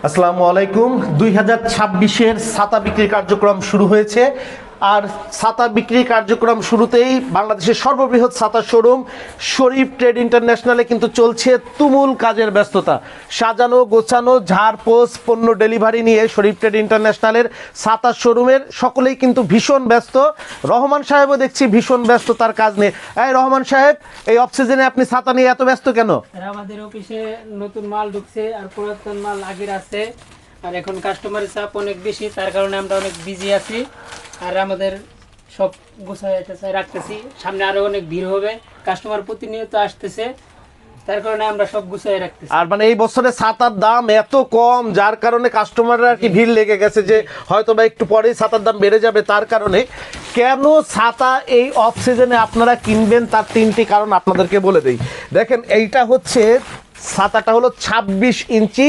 আসসালামু আলাইকুম। 2026-এর ছাতা বিক্রির কার্যক্রম শুরু হয়েছে। আর ছাতা বিক্রি কার্যক্রম শুরুতেই বাংলাদেশের সর্ববৃহৎ ছাতা শোরুম শরীফ ট্রেড ইন্টারন্যাশনালে কিন্তু চলছে তুমুল কাজের ব্যস্ততা। সাজানো গোছানো ঝাড়পোছ পণ্য ডেলিভারি নিয়ে শরীফ ট্রেড ইন্টারন্যাশনালের ছাতা শোরুমের সকলেই কিন্তু ভীষণ ব্যস্ত। রহমান সাহেবও দেখছি ভীষণ ব্যস্ত তার কাজ নিয়ে। এই রহমান সাহেব, এই অফ সিজনে আপনি ছাতা নিয়ে এত ব্যস্ত কেন? আমাদের অফিসে নতুন মাল ঢুকছে আর পুরাতন মাল আগের আছে, আর এখন কাস্টমারের চাপ অনেক বেশি, তার কারণে আমরা অনেক বিজি আছি। আর আমাদের সব গোছায় রাখতেছি, সামনে আরো অনেক ভিড় হবে, কাস্টমার প্রতিনিয়ত আসতেছে, তার কারণে আমরা সব গুছায় রাখতেছি। আর মানে এই বছরে ছাতার দাম এত কম, যার কারণে কাস্টমাররা আর কি ভিড় লেগে গেছে যে হয়তো বা একটু পরেই ছাতার দাম বেড়ে যাবে। তার কারণে কেন ছাতা এই অফ সিজনে আপনারা কিনবেন তার তিনটি কারণ আপনাদেরকে বলে দিই। দেখেন, এইটা হচ্ছে ছাতাটা হলো 26 ইঞ্চি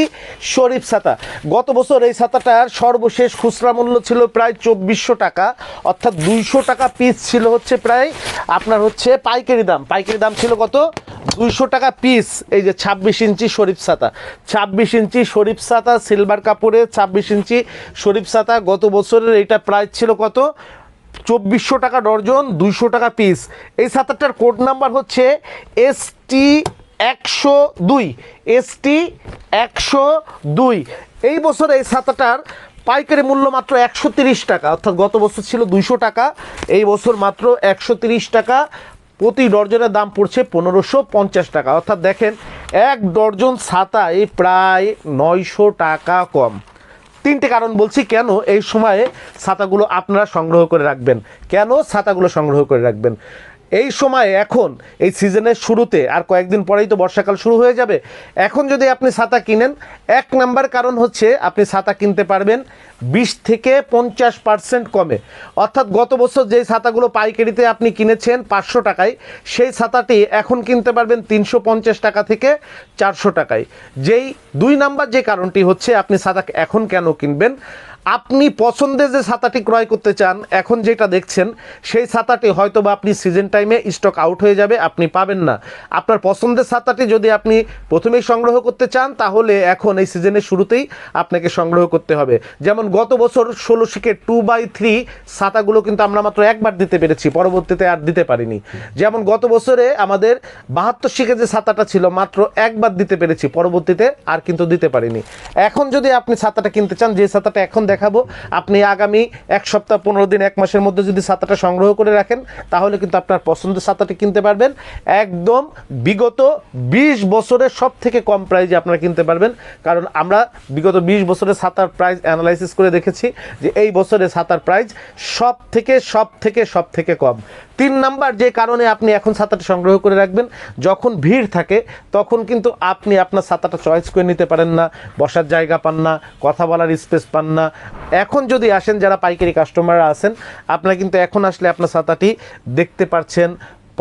শরীফ ছাতা। গত বছর এই ছাতাটার সর্বশেষ খুচরা মূল্য ছিল প্রায় 2400 টাকা, অর্থাৎ 200 টাকা পিস ছিল হচ্ছে প্রায় আপনার হচ্ছে পাইকারি দাম ছিল কত? 200 টাকা পিস। এই যে 26 ইঞ্চি শরীফ ছাতা, 26 ইঞ্চি শরীফ ছাতা সিলভার কাপড়ে 26 ইঞ্চি শরীফ ছাতা গত বছরের এইটা প্রাইস ছিল কত? 2400 টাকা ডর্জন, 200 টাকা পিস। এই ছাতাটার কোড নাম্বার হচ্ছে ST102, ST102। এই বছর এই ছাতাটার পাইকারি মূল্য মাত্র 130 টাকা, অর্থাৎ গত বছর ছিল 200 টাকা, এই বছর মাত্র 130 টাকা। প্রতি ডর্জনের দাম পড়ছে 1550 টাকা, অর্থাৎ দেখেন এক ডর্জন ছাতায় প্রায় 900 টাকা কম। তিনটে কারণ বলছি কেন এই সময়ে ছাতাগুলো আপনারা সংগ্রহ করে রাখবেন, এই সময় এখন এই সিজনের শুরুতে আর কয়েকদিন পরেই তো বর্ষাকাল শুরু হয়ে যাবে। এখন যদি আপনি ছাতা কিনেন, এক নাম্বার কারণ হচ্ছে আপনি ছাতা কিনতে পারবেন 20 থেকে 50% কমে। অর্থাৎ গত বছর যেই ছাতাগুলো পাইকারিতে আপনি কিনেছেন 500 টাকায়, সেই ছাতাটি এখন কিনতে পারবেন 350 টাকা থেকে 400 টাকায়। যেই দুই নাম্বার যে কারণটি হচ্ছে আপনি ছাতা এখন কেন কিনবেন, আপনি পছন্দের যে ছাতাটি ক্রয় করতে চান, এখন যেটা দেখছেন সেই ছাতাটি হয়তো বা আপনি সিজন টাইমে স্টক আউট হয়ে যাবে, আপনি পাবেন না। আপনার পছন্দের ছাতাটি যদি আপনি প্রথমেই সংগ্রহ করতে চান, তাহলে এখন এই সিজনের শুরুতেই আপনাকে সংগ্রহ করতে হবে। যেমন গত বছর 16 শিকের 2x3 ছাতাগুলো কিন্তু আমরা মাত্র একবার দিতে পেরেছি, পরবর্তীতে আর দিতে পারিনি। যেমন গত বছরে আমাদের 72 শিকের যে ছাতাটা ছিল মাত্র একবার দিতে পেরেছি, পরবর্তীতে আর কিন্তু দিতে পারিনি। এখন যদি আপনি ছাতাটা কিনতে চান, যে ছাতাটা এখন দেখাবো, আপনি আগামী এক সপ্তাহ 15 দিন 1 মাসের মধ্যে যদি ছাতাটা সংগ্রহ করে রাখেন, তাহলে কিন্তু আপনার পছন্দের ছাতাটি কিনতে পারবেন একদম বিগত 20 বছরের সব থেকে কম প্রাইজে আপনারা কিনতে পারবেন। কারণ আমরা বিগত 20 বছরের ছাতার প্রাইস অ্যানালাইসিস করে দেখেছি যে এই বছরের ছাতার প্রাইস সব থেকে কম। 3 নাম্বার যে কারণে আপনি এখন ছাতাটা সংগ্রহ করে রাখবেন, যখন ভিড় থাকে তখন কিন্তু আপনি আপনার ছাতাটা চয়েস করে নিতে পারেন না, বসার জায়গা পান না, কথা বলার স্পেস পান না। এখন যদি আসেন, যারা পাইকারি কাস্টমাররা আছেন, আপনারা কিন্তু এখন আসলে আপনার ছাতাটি দেখতে পারছেন,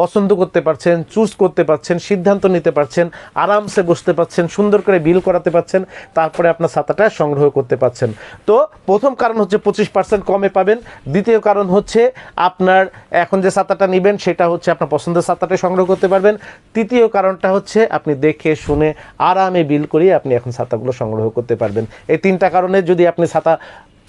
পছন্দ করতে পারছেন, চুজ করতে পারছেন, সিদ্ধান্ত নিতে পারছেন, আরামসে বসতে পারছেন, সুন্দর করে বিল করাতে পারছেন, তারপরে আপনার ছাতাটা সংগ্রহ করতে পারছেন। তো প্রথম কারণ হচ্ছে 25% কমে পাবেন। দ্বিতীয় কারণ হচ্ছে আপনার এখন যে ছাতাটা নেবেন সেটা হচ্ছে আপনার পছন্দের ছাতাটা সংগ্রহ করতে পারবেন। তৃতীয় কারণটা হচ্ছে আপনি দেখে শুনে আরামে বিল করিয়ে আপনি এখন ছাতাগুলো সংগ্রহ করতে পারবেন। এই 3টা কারণে যদি আপনি ছাতা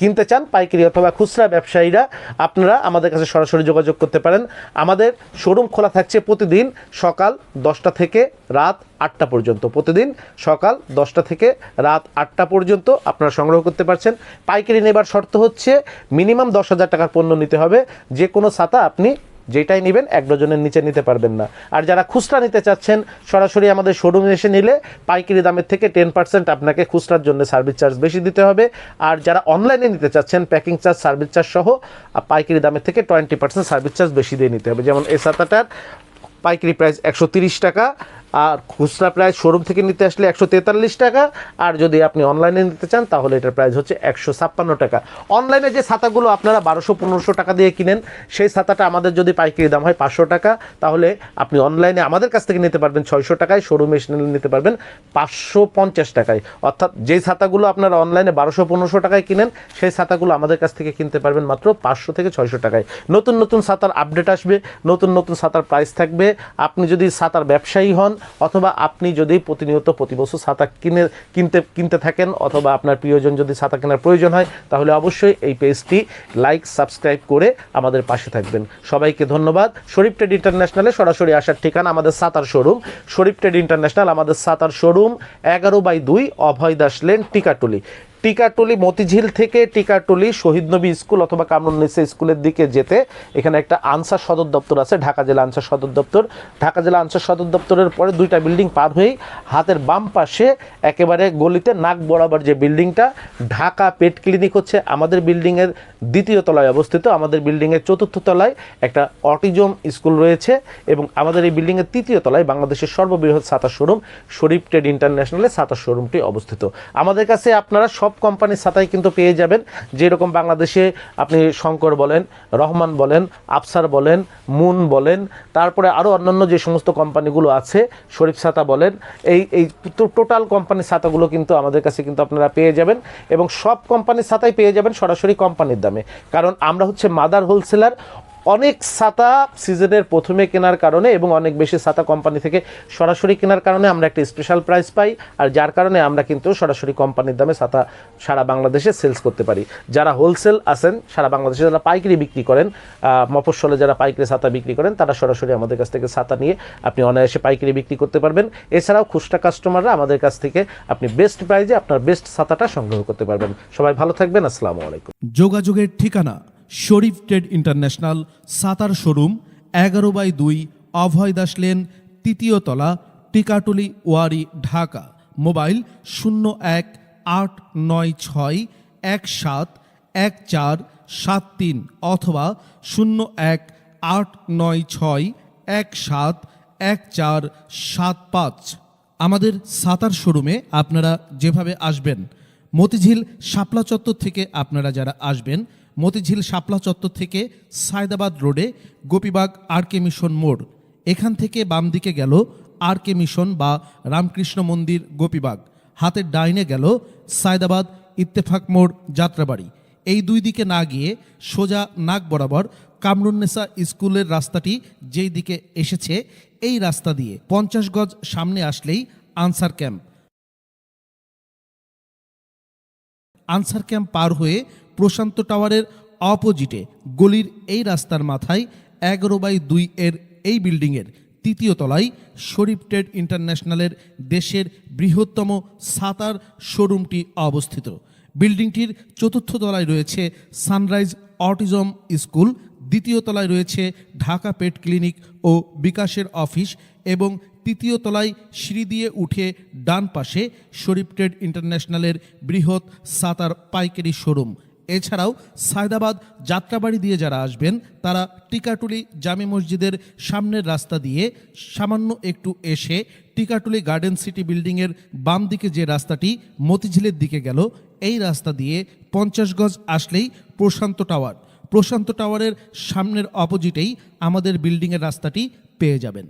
কিনতে চান, পাইকারি অথবা খুচরা ব্যবসায়ীরা, আপনারা আমাদের কাছে সরাসরি যোগাযোগ করতে পারেন। আমাদের শোরুম খোলা থাকছে প্রতিদিন সকাল 10টা থেকে রাত 8টা পর্যন্ত, প্রতিদিন সকাল 10টা থেকে রাত 8টা পর্যন্ত আপনারা সংগ্রহ করতে পারছেন। পাইকারি নেবার শর্ত হচ্ছে মিনিমাম 10,000 টাকার পণ্য নিতে হবে। যে কোনো ছাতা আপনি যেটাই নেবেন 1 ডজনের নিচে নিতে পারবেন না। আর যারা খুচরা নিতে চাচ্ছেন, সরাসরি আমাদের শোরুমে এসে নিলে পাইকারি দামের থেকে 10% আপনাকে খুচরার জন্য সার্ভিস চার্জ বেশি দিতে হবে। আর যারা অনলাইনে নিতে চাচ্ছেন, প্যাকিং চার্জ, সার্ভিস চার্জ সহ পাইকারি দামের থেকে 20% সার্ভিস চার্জ বেশি দিয়ে নিতে হবে। যেমন এই ছাতাটার পাইকারি প্রাইস 130 টাকা, আর খুচরা প্রাইস শোরুম থেকে নিতে আসলে 143 টাকা। আর যদি আপনি অনলাইনে নিতে চান, তাহলে এটার প্রাইস হচ্ছে 156 টাকা। অনলাইনে যে ছাতাগুলো আপনারা 1200-1500 টাকা দিয়ে কিনেন, সেই ছাতাটা আমাদের যদি পাইকারি দাম হয় 500 টাকা, তাহলে আপনি অনলাইনে আমাদের কাছ থেকে নিতে পারবেন 600 টাকায়, শোরুমে এসে নিতে পারবেন 550 টাকায়। অর্থাৎ যেই ছাতাগুলো আপনারা অনলাইনে 1200-1500 টাকায় কিনেন, সেই ছাতাগুলো আমাদের কাছ থেকে কিনতে পারবেন মাত্র 500 থেকে 600 টাকায়। নতুন ছাতার আপডেট আসবে, নতুন ছাতার প্রাইস থাকবে। আপনি যদি ছাতার ব্যবসায়ী হন, অথবা আপনি যদি প্রতিনিয়ত প্রতি বছর ছাতা কিনতে থাকেন অথবা আপনার প্রিয়জন যদি ছাতা কেনার প্রয়োজন হয়, তাহলে অবশ্যই এই পেজটি লাইক সাবস্ক্রাইব করে আমাদের পাশে থাকবেন। সবাইকে ধন্যবাদ। শরীফ ট্রেড ইন্টারন্যাশনালে সরাসরি আসার ঠিকানা আমাদের ছাতার শোরুম শরীফ ট্রেড ইন্টারন্যাশনাল, আমাদের ছাতার শোরুম 11/2 অভয় দাস লেন, টিকাটুলি মতিঝিল থেকে টিকাটুলি শহীদ নবী স্কুল অথবা কামরুন্নেসা স্কুলের দিকে যেতে এখানে একটা আনসার সদর দপ্তর আছে, ঢাকা জেলা আনসার সদর দপ্তর। ঢাকা জেলা আনসার সদর দপ্তরের পরে 2টা বিল্ডিং পার হয়েই হাতের বাম পাশে একেবারে গলিতে নাক বরাবর যে বিল্ডিংটা, ঢাকা পেট ক্লিনিক হচ্ছে আমাদের বিল্ডিংয়ের 2য় তলায় অবস্থিত। আমাদের বিল্ডিংয়ের 4র্থ তলায় একটা অটিজম স্কুল রয়েছে এবং আমাদের এই বিল্ডিংয়ের 3য় তলায় বাংলাদেশের সর্ববৃহৎ ছাতা শোরুম শরীফ ট্রেড ইন্টারন্যাশনালে ছাতা শোরুমটি অবস্থিত। আমাদের কাছে আপনারা সব কোম্পানির ছাতাই কিন্তু পেয়ে যাবেন। যেরকম বাংলাদেশে আপনি শঙ্কর বলেন, রহমান বলেন, আফসার বলেন, মুন বলেন, তারপরে আরও অন্যান্য যে সমস্ত কোম্পানিগুলো আছে, শরীফ ছাতা বলেন, এই টোটাল কোম্পানির ছাতাগুলো কিন্তু আমাদের কাছে কিন্তু আপনারা পেয়ে যাবেন এবং সব কোম্পানির ছাতাই পেয়ে যাবেন সরাসরি কোম্পানির দামে। কারণ আমরা হচ্ছে মাদার হোলসেলার। অনেক ছাতা সিজনের প্রথমে কেনার কারণে এবং অনেক বেশি ছাতা কোম্পানি থেকে সরাসরি কেনার কারণে আমরা একটা স্পেশাল প্রাইস পাই, আর যার কারণে আমরা কিন্তু সরাসরি কোম্পানির দামে ছাতা সারা বাংলাদেশে সেলস করতে পারি। যারা হোলসেল আছেন সারা বাংলাদেশে, যারা পাইকারি বিক্রি করেন, মফস্বলে যারা পাইকারি ছাতা বিক্রি করেন, তারা সরাসরি আমাদের কাছ থেকে ছাতা নিয়ে আপনি অনায়াসে পাইকারি বিক্রি করতে পারবেন। এছাড়াও খুচরা কাস্টমাররা আমাদের কাছ থেকে আপনি বেস্ট প্রাইজে আপনার বেস্ট ছাতাটা সংগ্রহ করতে পারবেন। সবাই ভালো থাকবেন। আসসালামু আলাইকুম। যোগাযোগের ঠিকানা শরীফ ট্রেড ইন্টারন্যাশনাল, ছাতার শোরুম 11/2 অভয় দাস লেন, 3য় তলা, টিকাটুলি, ওয়ারি, ঢাকা। মোবাইল 01-896-171473 অথবা 01-896-171475। আমাদের ছাতার শোরুমে আপনারা যেভাবে আসবেন, মতিঝিল শাপলা চত্বর থেকে আপনারা যারা আসবেন, মতিঝিল শাপলা চত্বর থেকে সায়দাবাদ রোডে গোপীবাগ আরকে মিশন মোড়, এখান থেকে বাম দিকে গেল আরকে মিশন বা রামকৃষ্ণ মন্দির গোপীবাগ, হাতের ডাইনে গেল সায়দাবাদ ইত্তেফাক মোড় যাত্রাবাড়ি। এই 2 দিকে না গিয়ে সোজা নাক বরাবর কামরুন্নেসা স্কুলের রাস্তাটি যেই দিকে এসেছে, এই রাস্তা দিয়ে 50 গজ সামনে আসলেই আনসার ক্যাম্প পার হয়ে প্রশান্ত টাওয়ারের অপোজিটে গলির এই রাস্তার মাথায় 11/2 এর এই বিল্ডিংয়ের 3য় তলায় শরীফ ট্রেড ইন্টারন্যাশনালের দেশের বৃহত্তম ছাতার শোরুমটি অবস্থিত। বিল্ডিংটির 4র্থ তলায় রয়েছে সানরাইজ অটিজম স্কুল, 2য় তলায় রয়েছে ঢাকা পেট ক্লিনিক ও বিকাশের অফিস এবং 3য় তলায় সিঁড়ি দিয়ে উঠে ডান পাশে শরীফ ট্রেড ইন্টারন্যাশনালের বৃহৎ ছাতার পাইকারি শোরুম। এছাড়াও সায়দাবাদ যাত্রাবাড়ি দিয়ে যারা আসবেন, তারা টিকাটুলি জামে মসজিদের সামনের রাস্তা দিয়ে সামান্য একটু এসে টিকাটুলি গার্ডেন সিটি বিল্ডিংয়ের বাম দিকে যে রাস্তাটি মতিঝিলের দিকে গেল, এই রাস্তা দিয়ে 50 গজ আসলেই প্রশান্ত টাওয়ারের সামনের অপোজিটেই আমাদের বিল্ডিংয়ের রাস্তাটি পেয়ে যাবেন।